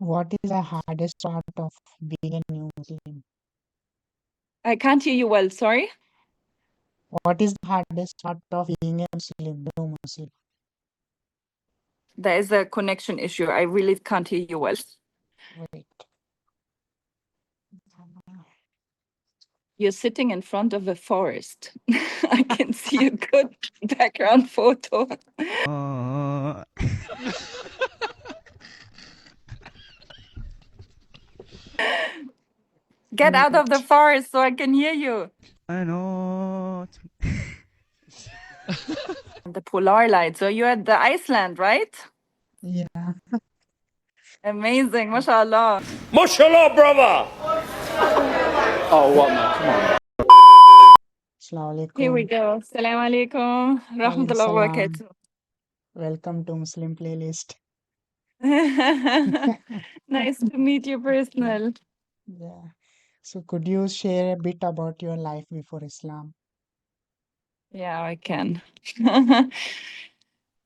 What is the hardest part of being a new Muslim? I can't hear you well, sorry. What is the hardest part of being a Muslim, new Muslim? There is a connection issue. I really can't hear you well. Wait. You're sitting in front of a forest. I can see a good background photo. Get out of the forest so I can hear you. I know. The polar light. So you're at the Iceland, right? Yeah. Amazing, mashallah. MashaAllah, brother! Oh, what, man? Come on. Assalamu Here we alaikum. go. Assalamu alaikum. Walaikum Rahmatullah wa salam. barakatuh. Welcome to Muslim playlist. Nice to meet you personal. Yeah. So could you share a bit about your life before Islam? Yeah, I can.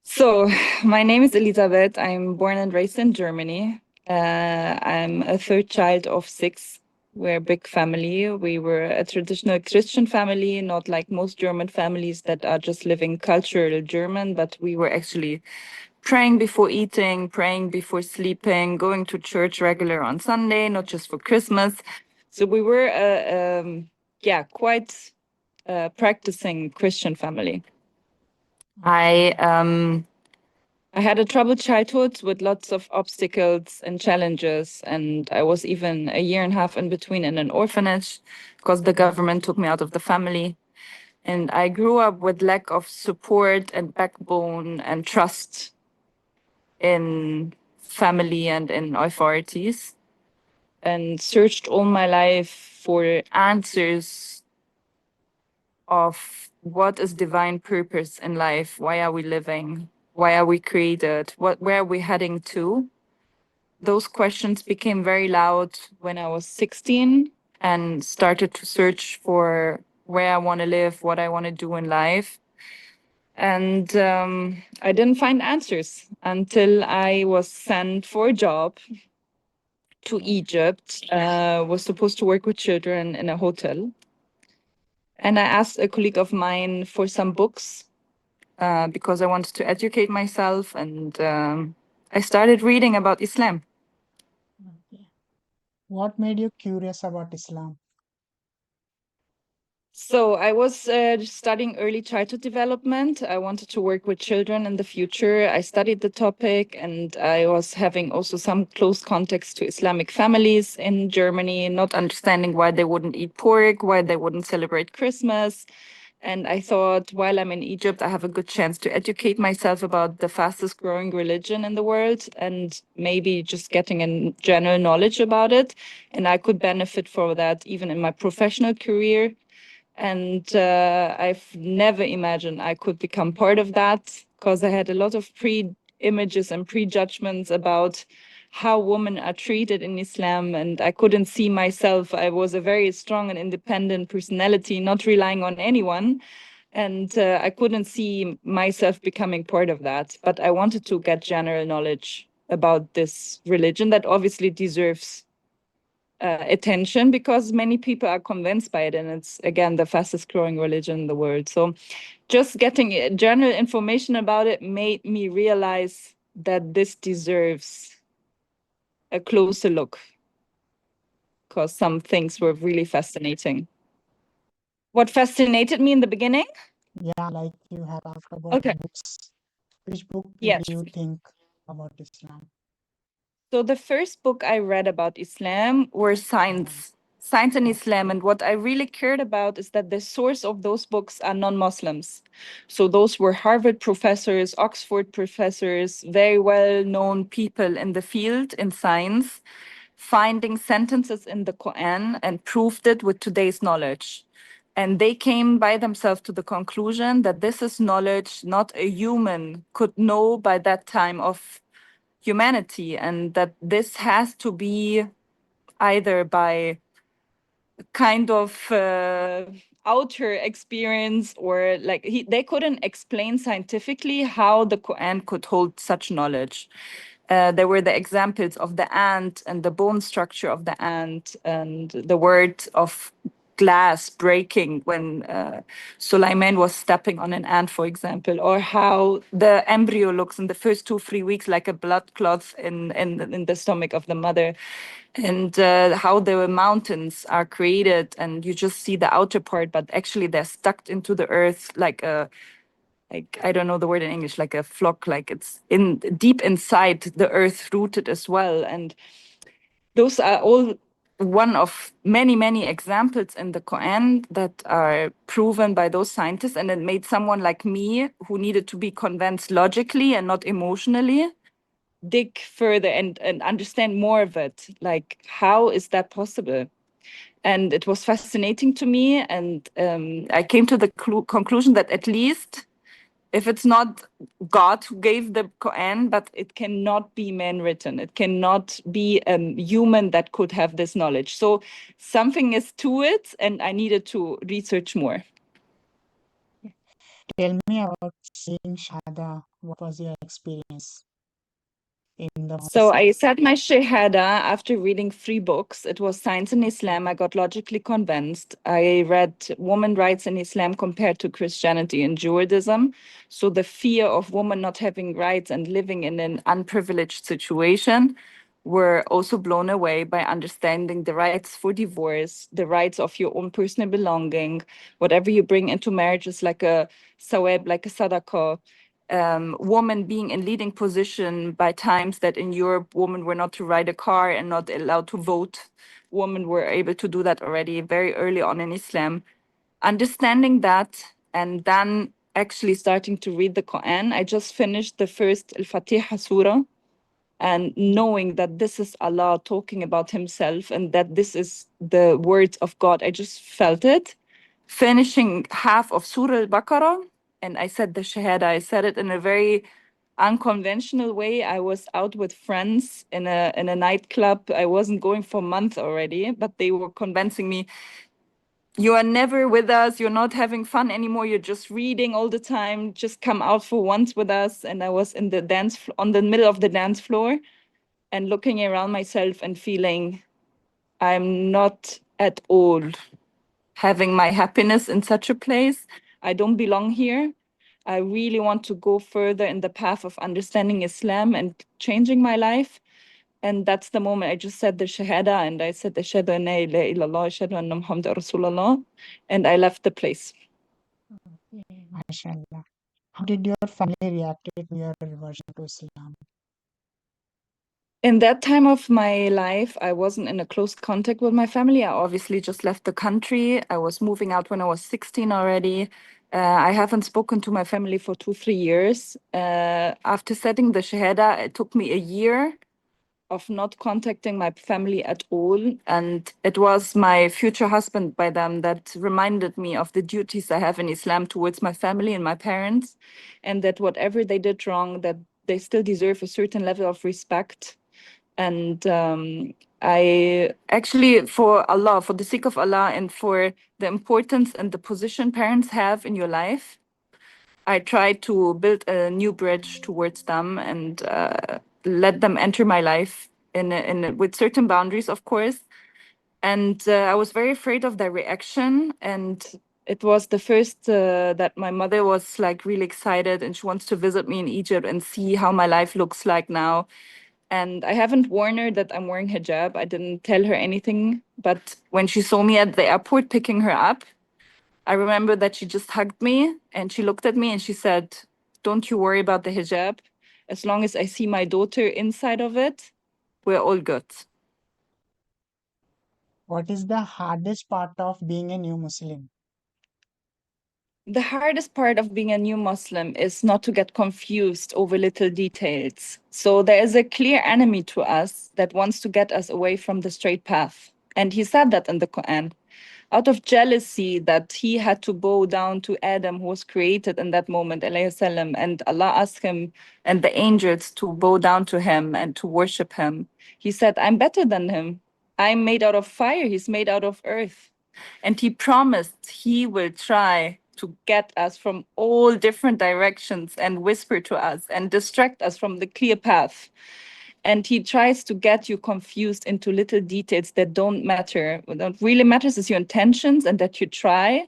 So, my name is Elisabeth. I'm born and raised in Germany. I'm a third child of six. We're a big family. We were a traditional Christian family, not like most German families that are just living cultural German, but we were actually praying before eating, praying before sleeping, going to church regular on Sunday, not just for Christmas. So we were quite practicing Christian family. I had a troubled childhood with lots of obstacles and challenges, and I was even a year and a half in between in an orphanage because the government took me out of the family. And I grew up with lack of support and backbone and trust in family and in authorities, and searched all my life for answers of what is divine purpose in life, why are we living, why are we created, where are we heading to. Those questions became very loud when I was 16 and started to search for where I want to live, what I want to do in life. And I didn't find answers until I was sent for a job to Egypt, was supposed to work with children in a hotel. And I asked a colleague of mine for some books because I wanted to educate myself. And I started reading about Islam. Okay. What made you curious about Islam? So I was studying early childhood development. I wanted to work with children in the future. I studied the topic, and I was having also some close contacts to Islamic families in Germany, not understanding why they wouldn't eat pork, why they wouldn't celebrate Christmas. And I thought, while I'm in Egypt, I have a good chance to educate myself about the fastest growing religion in the world and maybe just getting a general knowledge about it. And I could benefit from that even in my professional career. And I've never imagined I could become part of that because I had a lot of pre-images and prejudgments about how women are treated in Islam, and I couldn't see myself. I was a very strong and independent personality, not relying on anyone, and I couldn't see myself becoming part of that. But I wanted to get general knowledge about this religion that obviously deserves attention because many people are convinced by it, and it's again the fastest growing religion in the world. So just getting general information about it made me realize that this deserves a closer look because some things were really fascinating. What fascinated me in the beginning? Yeah, like you have talked about Okay. books. Which book Yes. did you think about Islam? So the first book I read about Islam were Science and Islam. And what I really cared about is that the source of those books are non-Muslims. So those were Harvard professors, Oxford professors, very well-known people in the field in science, finding sentences in the Quran and proved it with today's knowledge. And they came by themselves to the conclusion that this is knowledge not a human could know by that time of humanity, and that this has to be either by kind of outer experience or they couldn't explain scientifically how the Quran could hold such knowledge. There were the examples of the ant and the bone structure of the ant, and the word of glass breaking when Sulaiman was stepping on an ant, for example, or how the embryo looks in the first 2-3 weeks like a blood clot in the stomach of the mother, and how the mountains are created and you just see the outer part, but actually they're stuck into the earth like a, like, I don't know the word in English, like a flock, like it's in deep inside the earth, rooted as well. And those are all one of many, many examples in the Quran that are proven by those scientists. And it made someone like me, who needed to be convinced logically and not emotionally, dig further and understand more of it. Like, how is that possible? And it was fascinating to me. And I came to the conclusion that at least if it's not God who gave the Quran, but it cannot be man written. It cannot be a human that could have this knowledge. So something is to it, and I needed to research more. Tell me about saying Shahada. What was your experience in the So mosque? I said my Shahada after reading 3 books. It was Science in Islam. I got logically convinced. I read Women Rights in Islam compared to Christianity and Judaism. So the fear of women not having rights and living in an unprivileged situation were also blown away by understanding the rights for divorce, the rights of your own personal belonging. Whatever you bring into marriage is like a sawab, like a sadaqah. Women being in leading position by times that in Europe, women were not to ride a car and not allowed to vote. Women were able to do that already very early on in Islam. Understanding that and then actually starting to read the Quran, I just finished the first Al-Fatiha Surah, and knowing that this is Allah talking about himself and that this is the words of God, I just felt it. Finishing half of Surah Al-Baqarah, and I said the Shahada. I said it in a very unconventional way. I was out with friends in a nightclub. I wasn't going for months already, but they were convincing me, you are never with us, you're not having fun anymore, you're just reading all the time, just come out for once with us. And I was in the on the middle of the dance floor and looking around myself and feeling I'm not at all having my happiness in such a place. I don't belong here. I really want to go further in the path of understanding Islam and changing my life. And that's the moment I just said the Shahada, and I said, Ashhadu an la ilaha illallah, Ashhadu anna Muhammadan Rasulullah, and I left the place. MashaAllah. How did your family react to your reversion to Islam? In that time of my life, I wasn't in a close contact with my family. I obviously just left the country. I was moving out when I was 16 already. I haven't spoken to my family for 2-3 years. After setting the Shahada, it took me a year of not contacting my family at all. And it was my future husband by them that reminded me of the duties I have in Islam towards my family and my parents, and that whatever they did wrong, that they still deserve a certain level of respect. And I actually, for Allah, for the sake of Allah, and for the importance and the position parents have in your life, I try to build a new bridge towards them and let them enter my life with certain boundaries, of course. And I was very afraid of their reaction. And it was the first that my mother was like really excited and she wants to visit me in Egypt and see how my life looks like now. And I haven't warned her that I'm wearing hijab. I didn't tell her anything. But when she saw me at the airport picking her up, I remember that she just hugged me and she looked at me and she said, don't you worry about the hijab. As long as I see my daughter inside of it, we're all good. What is the hardest part of being a new Muslim? The hardest part of being a new Muslim is not to get confused over little details. So there is a clear enemy to us that wants to get us away from the straight path. And he said that in the Quran. Out of jealousy that he had to bow down to Adam, who was created in that moment, alayhi salam, and Allah asked him and the angels to bow down to him and to worship him. He said, I'm better than him. I'm made out of fire. He's made out of earth. And he promised he will try to get us from all different directions and whisper to us and distract us from the clear path. And he tries to get you confused into little details that don't matter. What really matters is your intentions and that you try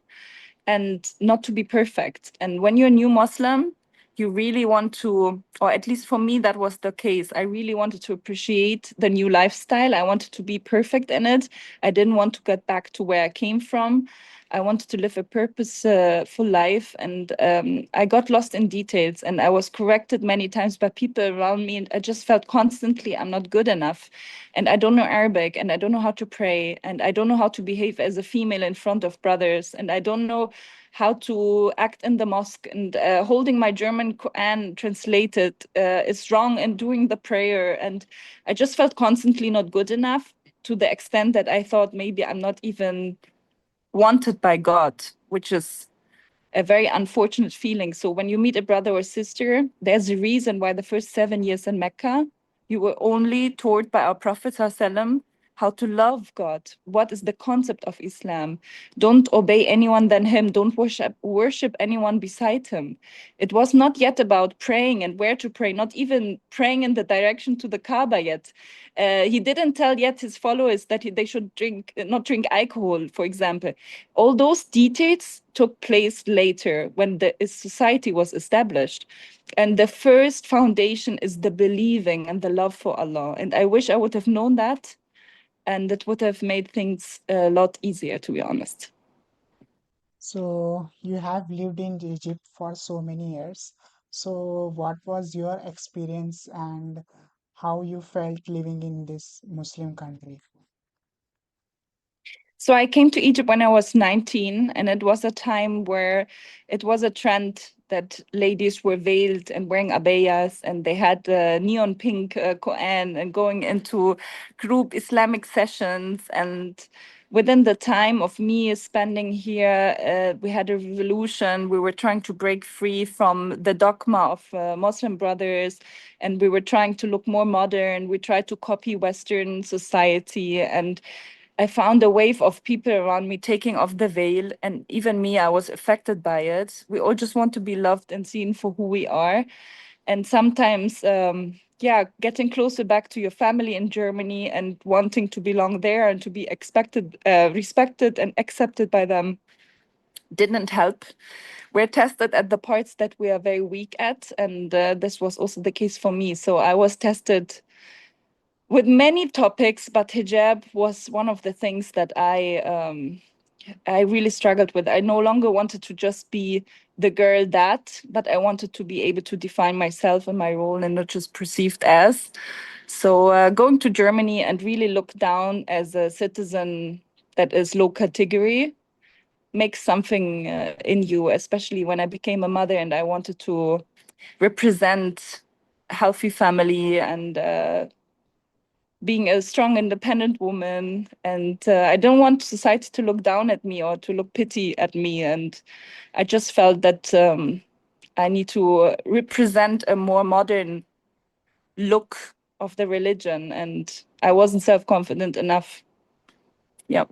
and not to be perfect. And when you're a new Muslim, you really want to, or at least for me, that was the case. I really wanted to appreciate the new lifestyle. I wanted to be perfect in it. I didn't want to get back to where I came from. I wanted to live a purposeful life, and I got lost in details, and I was corrected many times by people around me, and I just felt constantly I'm not good enough, and I don't know Arabic, and I don't know how to pray, and I don't know how to behave as a female in front of brothers, and I don't know how to act in the mosque, and holding my German Quran translated is wrong, and doing the prayer, and I just felt constantly not good enough, to the extent that I thought maybe I'm not even wanted by God, which is a very unfortunate feeling. So when you meet a brother or sister, there's a reason why the first 7 years in Mecca, you were only taught by our Prophet ﷺ how to love God. What is the concept of Islam? Don't obey anyone than him. Don't worship anyone beside him. It was not yet about praying and where to pray, not even praying in the direction to the Kaaba yet. He didn't tell yet his followers that they should not drink alcohol, for example. All those details took place later when the society was established. And the first foundation is the believing and the love for Allah. And I wish I would have known that. And it would have made things a lot easier, to be honest. So you have lived in Egypt for so many years. So what was your experience and how you felt living in this Muslim country? So I came to Egypt when I was 19, and it was a time where it was a trend that ladies were veiled and wearing abayas, and they had neon pink Quran and going into group Islamic sessions. And within the time of me spending here, we had a revolution. We were trying to break free from the dogma of Muslim brothers, and we were trying to look more modern. We tried to copy Western society, and I found a wave of people around me taking off the veil, and even me, I was affected by it. We all just want to be loved and seen for who we are. And sometimes, yeah, getting closer back to your family in Germany and wanting to belong there and to be respected and accepted by them didn't help. We're tested at the parts that we are very weak at, and this was also the case for me. So I was tested with many topics, but hijab was one of the things that I really struggled with. I no longer wanted to just be the girl that, but I wanted to be able to define myself and my role and not just perceived as. So going to Germany and really look down as a citizen that is low category makes something in you, especially when I became a mother and I wanted to represent a healthy family and being a strong, independent woman. And I don't want society to look down at me or to look pity at me. And I just felt that I need to represent a more modern look of the religion. And I wasn't self-confident enough. Yeah.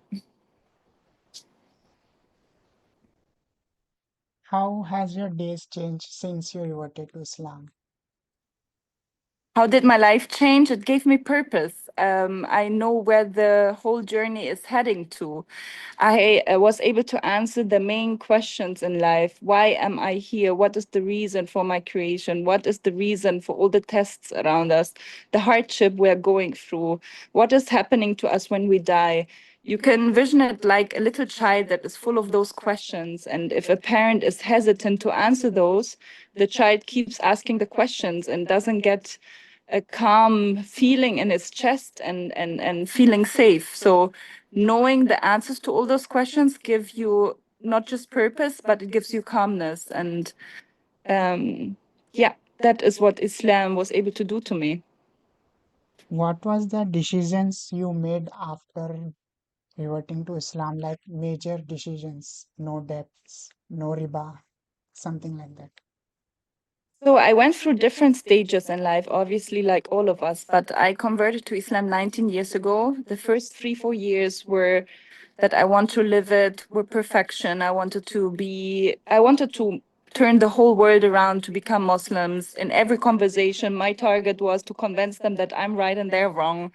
How has your days changed since you reverted to Islam? How did my life change? It gave me purpose. I know where the whole journey is heading to. I was able to answer the main questions in life. Why am I here? What is the reason for my creation? What is the reason for all the tests around us? The hardship we're going through? What is happening to us when we die? You can envision it like a little child that is full of those questions. And if a parent is hesitant to answer those, the child keeps asking the questions and doesn't get a calm feeling in its chest and feeling safe. So knowing the answers to all those questions give you not just purpose, but it gives you calmness. And yeah, that is what Islam was able to do to me. What was the decisions you made after reverting to Islam, like major decisions, no debts, no riba, something like that? So I went through different stages in life, obviously, like all of us, but I converted to Islam 19 years ago. The first 3, 4 years were that I want to live it with perfection. I wanted to turn the whole world around to become Muslims. In every conversation, my target was to convince them that I'm right and they're wrong,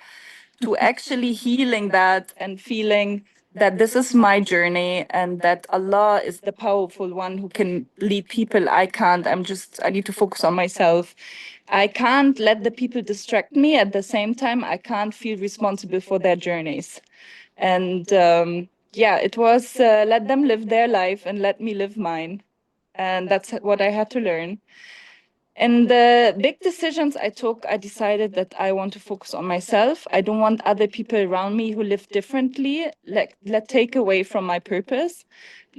to actually healing that and feeling that this is my journey and that Allah is the powerful one who can lead people. I can't. I need to focus on myself. I can't let the people distract me. At the same time, I can't feel responsible for their journeys. And yeah, it was let them live their life and let me live mine. And that's what I had to learn. And the big decisions I took, I decided that I want to focus on myself. I don't want other people around me who live differently, let take away from my purpose.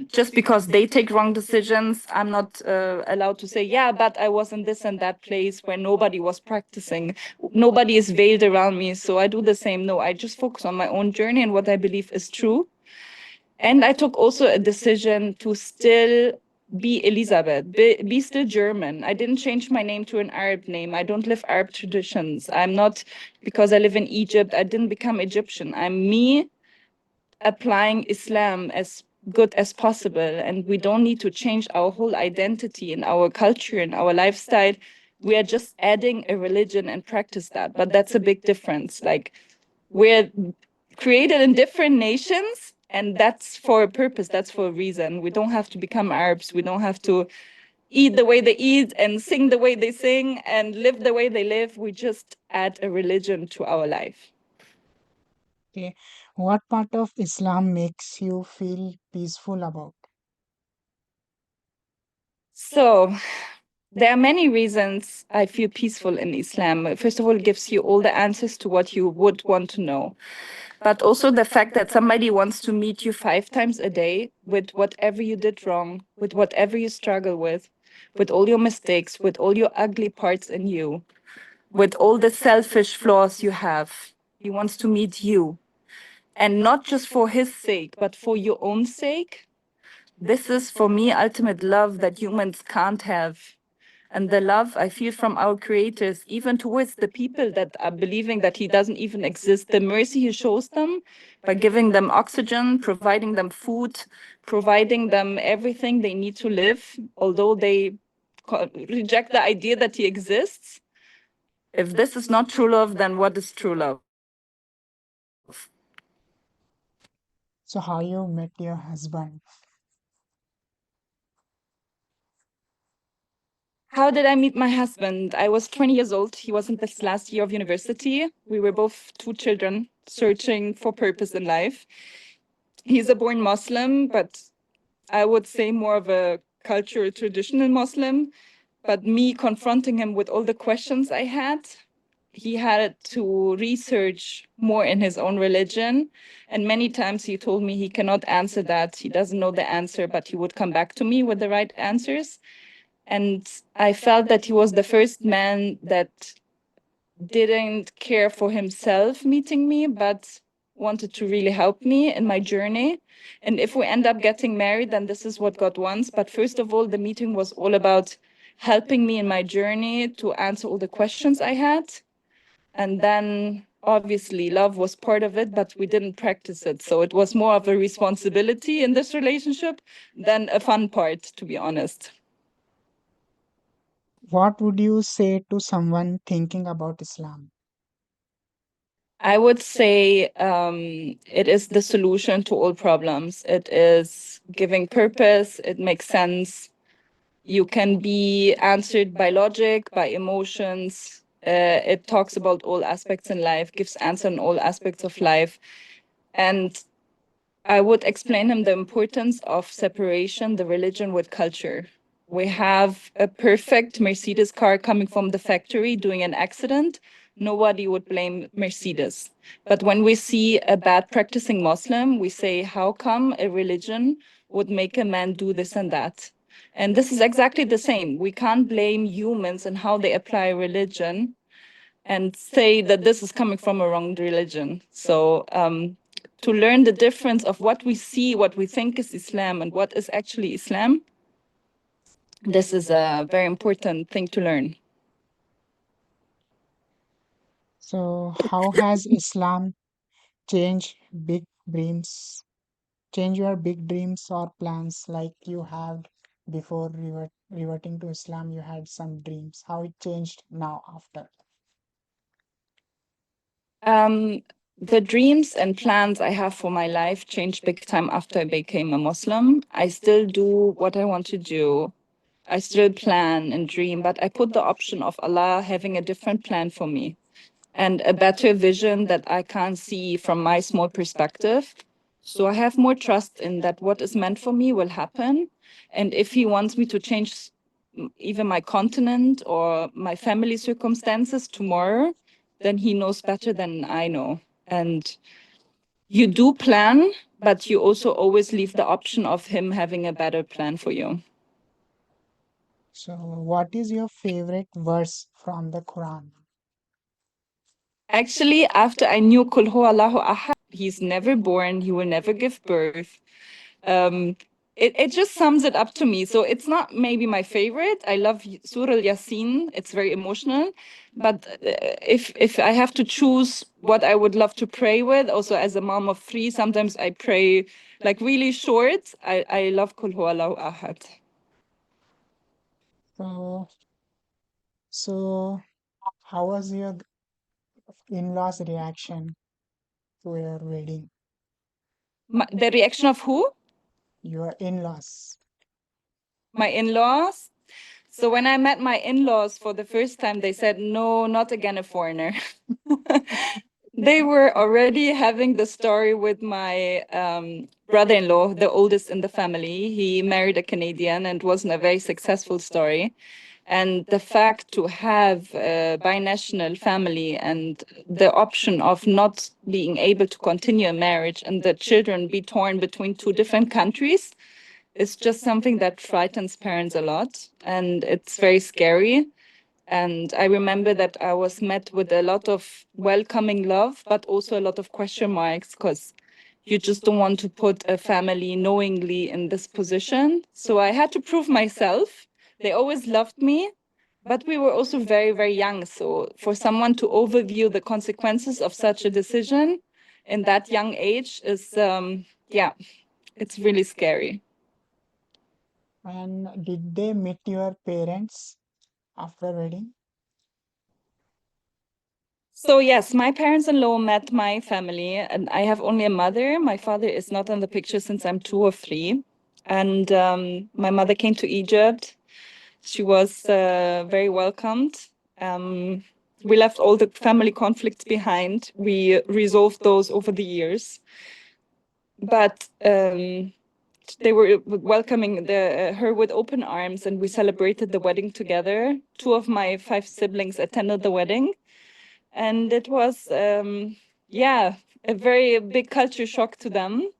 Just because they take wrong decisions, I'm not allowed to say, yeah, but I was in this and that place where nobody was practicing. Nobody is veiled around me, so I do the same. No, I just focus on my own journey and what I believe is true. And I took also a decision to still be Elisabeth, be still German. I didn't change my name to an Arab name. I don't live Arab traditions. I'm not, because I live in Egypt, I didn't become Egyptian. I'm me applying Islam as good as possible. And we don't need to change our whole identity and our culture and our lifestyle. We are just adding a religion and practice that. But that's a big difference. Like, we're created in different nations, and that's for a purpose, that's for a reason. We don't have to become Arabs. We don't have to eat the way they eat and sing the way they sing and live the way they live. We just add a religion to our life. Okay. What part of Islam makes you feel peaceful about? So there are many reasons I feel peaceful in Islam. First of all, it gives you all the answers to what you would want to know. But also the fact that somebody wants to meet you 5 times a day with whatever you did wrong, with whatever you struggle with all your mistakes, with all your ugly parts in you, with all the selfish flaws you have. He wants to meet you. And not just for his sake, but for your own sake. This is, for me, ultimate love that humans can't have. And the love I feel from our creators, even towards the people that are believing that he doesn't even exist, the mercy he shows them by giving them oxygen, providing them food, providing them everything they need to live, although they reject the idea that he exists. If this is not true love, then what is true love? So, how you met your husband? How did I meet my husband? I was 20 years old. He was in his last year of university. We were both two children searching for purpose in life. He's a born Muslim, but I would say more of a cultural traditional Muslim. But me confronting him with all the questions I had, he had to research more in his own religion. And many times he told me he cannot answer that. He doesn't know the answer, but he would come back to me with the right answers. And I felt that he was the first man that didn't care for himself meeting me, but wanted to really help me in my journey. And if we end up getting married, then this is what God wants. But first of all, the meeting was all about helping me in my journey to answer all the questions I had. And then obviously love was part of it, but we didn't practice it. So it was more of a responsibility in this relationship than a fun part, to be honest. What would you say to someone thinking about Islam? I would say it is the solution to all problems. It is giving purpose. It makes sense. You can be answered by logic, by emotions. It talks about all aspects in life, gives answer on all aspects of life. And I would explain him the importance of separation, the religion with culture. We have a perfect Mercedes car coming from the factory doing an accident. Nobody would blame Mercedes. But when we see a bad practicing Muslim, we say, how come a religion would make a man do this and that? And this is exactly the same. We can't blame humans and how they apply religion and say that this is coming from a wrong religion. So to learn the difference of what we see, what we think is Islam, and what is actually Islam, this is a very important thing to learn. So, how has Islam changed big dreams, change your big dreams or plans like you had before reverting to Islam, you had some dreams. How it changed now after? The dreams and plans I have for my life changed big time after I became a Muslim. I still do what I want to do. I still plan and dream, but I put the option of Allah having a different plan for me and a better vision that I can't see from my small perspective. So I have more trust in that what is meant for me will happen. And if He wants me to change even my continent or my family circumstances tomorrow, then He knows better than I know. And you do plan, but you also always leave the option of Him having a better plan for you. So, what is your favorite verse from the Quran? Actually, after I knew Kul Hu Allahu Ahad, He's never born, He will never give birth. Um, it just sums it up to me. So it's not maybe my favorite. I love Surah Yasin. It's very emotional. But if I have to choose what I would love to pray with, also as a mom of three, sometimes I pray like really short. I love Kul Hu Allahu Ahad. So, how was your in-laws' reaction to your wedding? The reaction of who? Your in-laws. My in-laws. So when I met my in-laws for the first time, they said, no, not again a foreigner. They were already having the story with my brother-in-law, the oldest in the family. He married a Canadian and wasn't a very successful story. And the fact to have a binational family and the option of not being able to continue a marriage and the children be torn between two different countries is just something that frightens parents a lot. And it's very scary. And I remember that I was met with a lot of welcoming love, but also a lot of question marks because you just don't want to put a family knowingly in this position. So I had to prove myself. They always loved me, but we were also very, very young. So for someone to overview the consequences of such a decision in that young age is, yeah, it's really scary. And did they meet your parents after wedding? So yes, my parents-in-law met my family, and I have only a mother. My father is not in the picture since I'm 2 or 3. And my mother came to Egypt. She was very welcomed. We left all the family conflicts behind. We resolved those over the years. But they were welcoming her with open arms, and we celebrated the wedding together. 2 of my 5 siblings attended the wedding. And it was, yeah, a very big culture shock to them.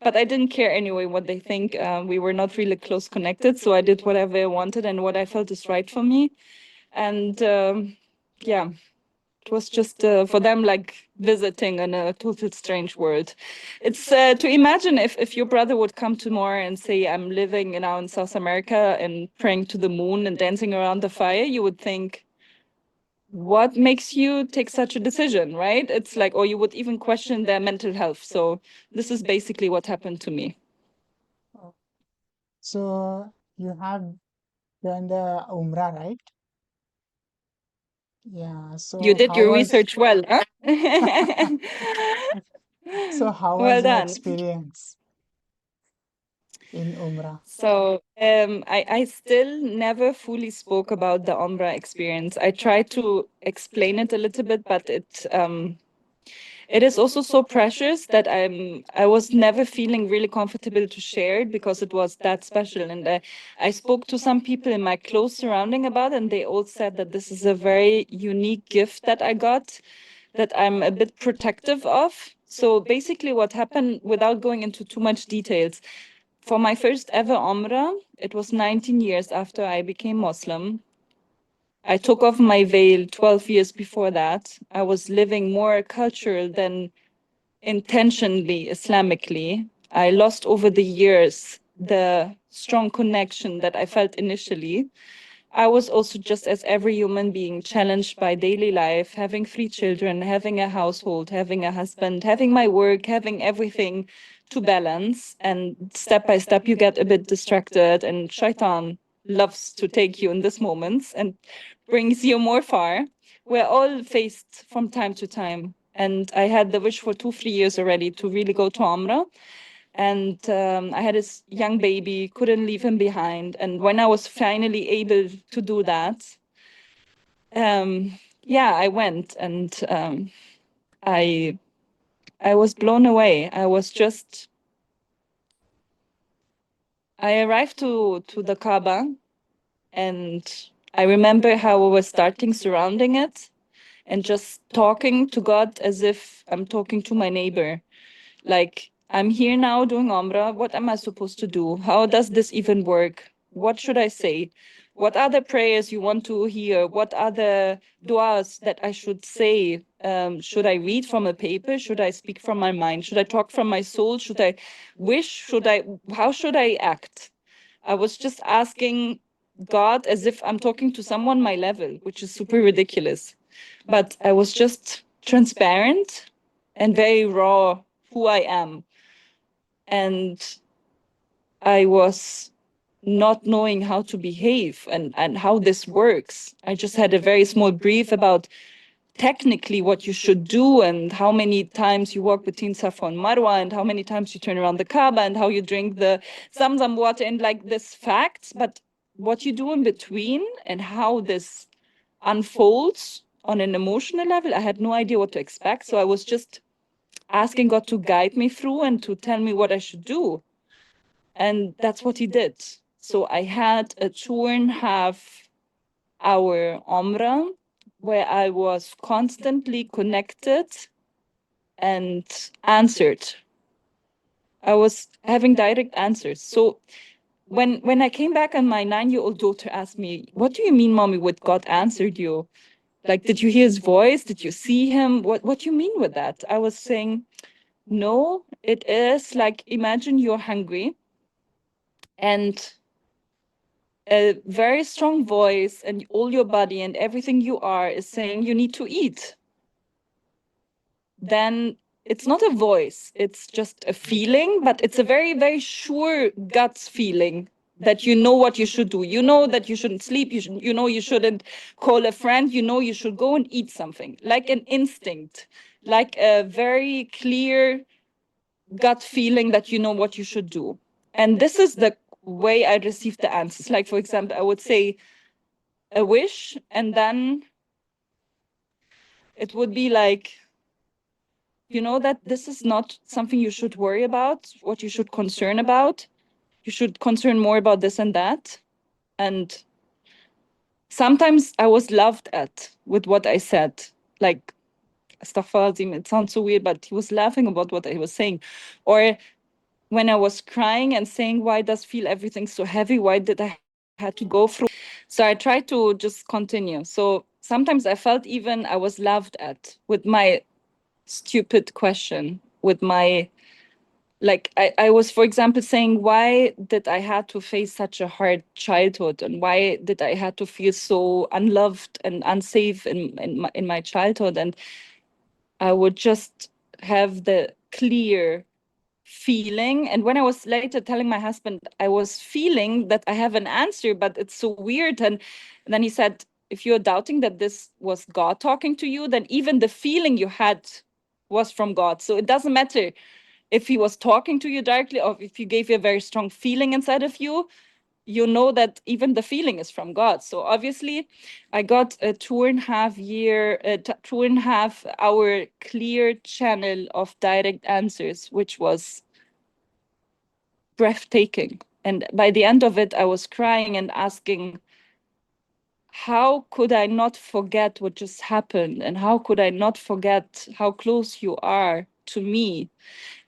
But I didn't care anyway what they think. We were not really close connected, so I did whatever I wanted and what I felt is right for me. And yeah, it was just for them like visiting in a total strange world. It's to imagine if your brother would come tomorrow and say, I'm living now in South America and praying to the moon and dancing around the fire, you would think, what makes you take such a decision, right? It's like, or you would even question their mental health. So this is basically what happened to me. So, you have done the Umrah, right? Yeah. You So, did your how was research well, huh? so how Well was your done. experience in Umrah? So I still never fully spoke about the Umrah experience. I tried to explain it a little bit, but it is also so precious that I was never feeling really comfortable to share it because it was that special. And I spoke to some people in my close surrounding about it, and they all said that this is a very unique gift that I got that I'm a bit protective of. So basically what happened, without going into too much details, for my first ever Umrah, it was 19 years after I became Muslim. I took off my veil 12 years before that. I was living more cultural than intentionally Islamically. I lost over the years the strong connection that I felt initially. I was also just as every human being challenged by daily life, having 3 children, having a household, having a husband, having my work, having everything to balance. And step by step, you get a bit distracted and shaitan loves to take you in these moments and brings you more far. We're all faced from time to time. And I had the wish for 2-3 years already to really go to Umrah. And I had this young baby, couldn't leave him behind. And when I was finally able to do that, yeah, I went, and I was blown away. I arrived to the Kaaba, and I remember how I was starting surrounding it and just talking to God as if I'm talking to my neighbor. Like, I'm here now doing Umrah. What am I supposed to do? How does this even work? What should I say? What are the prayers you want to hear? What are the du'as that I should say? Should I read from a paper? Should I speak from my mind? Should I talk from my soul? Should I wish? How should I act? I was just asking God as if I'm talking to someone my level, which is super ridiculous. But I was just transparent and very raw who I am. And I was not knowing how to behave and how this works. I just had a very small brief about technically what you should do and how many times you walk between Safa and Marwa and how many times you turn around the Kaaba and how you drink the Zamzam water and like this facts, but what you do in between and how this unfolds on an emotional level, I had no idea what to expect. So I was just asking God to guide me through and to tell me what I should do. And that's what he did. So I had a 2.5-hour Umrah where I was constantly connected and answered. I was having direct answers. So when I came back and my 9-year-old daughter asked me, "What do you mean, mommy, with God answered you? Like, did you hear his voice? Did you see him? What do you mean with that?" I was saying, no, it is like, imagine you're hungry and a very strong voice and all your body and everything you are is saying you need to eat. Then it's not a voice, it's just a feeling, but it's a very, very sure gut feeling that you know what you should do. You know that you shouldn't sleep, you know you shouldn't call a friend, you know you should go and eat something, like an instinct, like a very clear gut feeling that you know what you should do. And this is the way I received the answers. Like, for example, I would say a wish, and then it would be like, you know that this is not something you should worry about, what you should concern about. You should concern more about this and that. And sometimes I was laughed at with what I said. Like, astaghfirullah, it sounds so weird, but he was laughing about what I was saying. Or when I was crying and saying, why does feel everything so heavy? Why did I had to go through? So I tried to just continue. So sometimes I felt even I was laughed at with my stupid question, with my, like, I was, for example, saying, why did I had to face such a hard childhood? And why did I had to feel so unloved and unsafe in my childhood? And I would just have the clear feeling. And when I was later telling my husband, I was feeling that I have an answer, but it's so weird. And then he said, if you're doubting that this was God talking to you, then even the feeling you had was from God. So it doesn't matter if he was talking to you directly or if you gave you a very strong feeling inside of you, you know that even the feeling is from God. So obviously I got a 2.5-hour clear channel of direct answers, which was breathtaking. And by the end of it, I was crying and asking, how could I not forget what just happened? And how could I not forget how close you are to me?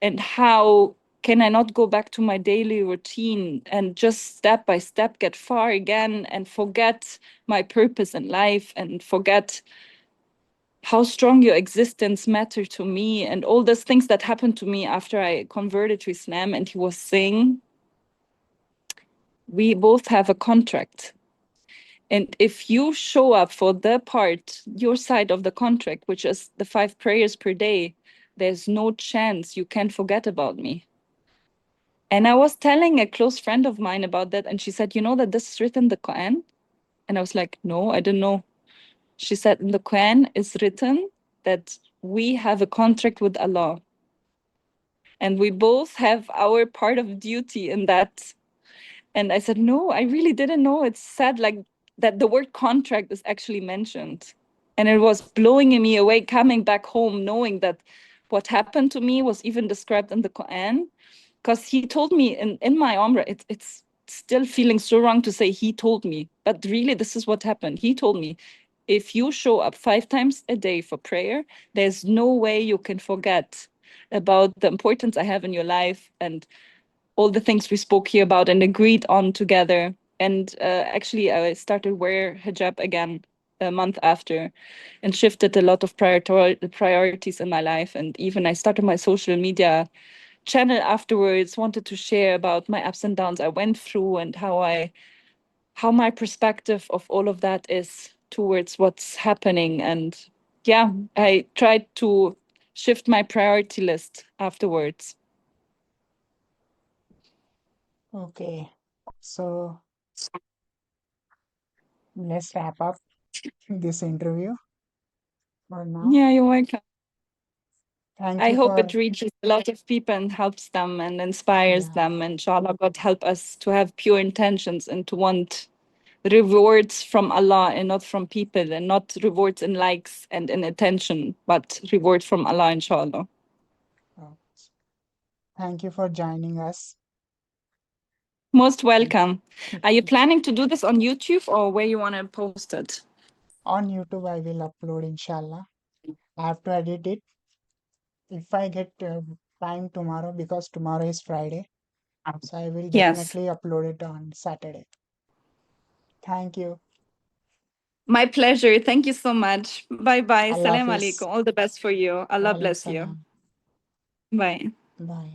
And how can I not go back to my daily routine and just step by step get far again and forget my purpose in life and forget how strong your existence mattered to me and all those things that happened to me after I converted to Islam? And he was saying, we both have a contract. And if you show up for the part, your side of the contract, which is the 5 prayers per day, there's no chance you can forget about me. And I was telling a close friend of mine about that, and she said, "You know that this is written in the Quran?" And I was like, "No, I didn't know." She said, "In the Quran is written that we have a contract with Allah, and we both have our part of duty in that." And I said, "No, I really didn't know." It's sad, like that the word contract is actually mentioned. And it was blowing me away coming back home, knowing that what happened to me was even described in the Quran. Because he told me in my Umrah, it's still feeling so wrong to say he told me, but really, this is what happened. He told me, if you show up 5 times a day for prayer, there's no way you can forget about the importance I have in your life and all the things we spoke here about and agreed on together. And actually, I started wear hijab again a month after and shifted a lot of priorities in my life. And even I started my social media channel afterwards, wanted to share about my ups and downs I went through and how my perspective of all of that is towards what's happening. And yeah, I tried to shift my priority list afterwards. Okay, so let's wrap up this interview for now. Yeah, you're welcome. Thank I you hope for, it reaches a lot of people and helps them and inspires yeah, them. And inshallah, God help us to have pure intentions and to want rewards from Allah and not from people, and not rewards in likes and in attention, but rewards from Allah, inshallah. uh, thank you for joining us. Most welcome. Are you planning to do this on YouTube or where you want to post it? On YouTube, I will upload, inshallah. I have to edit it if I get time tomorrow, because tomorrow is Friday. So I will Yes. definitely upload it on Saturday. Thank you. My pleasure. Thank you so much. Bye bye. Allah Salam Hafiz. alaikum. All the best for you. Allah Walaikum bless you. salam. Bye. Bye.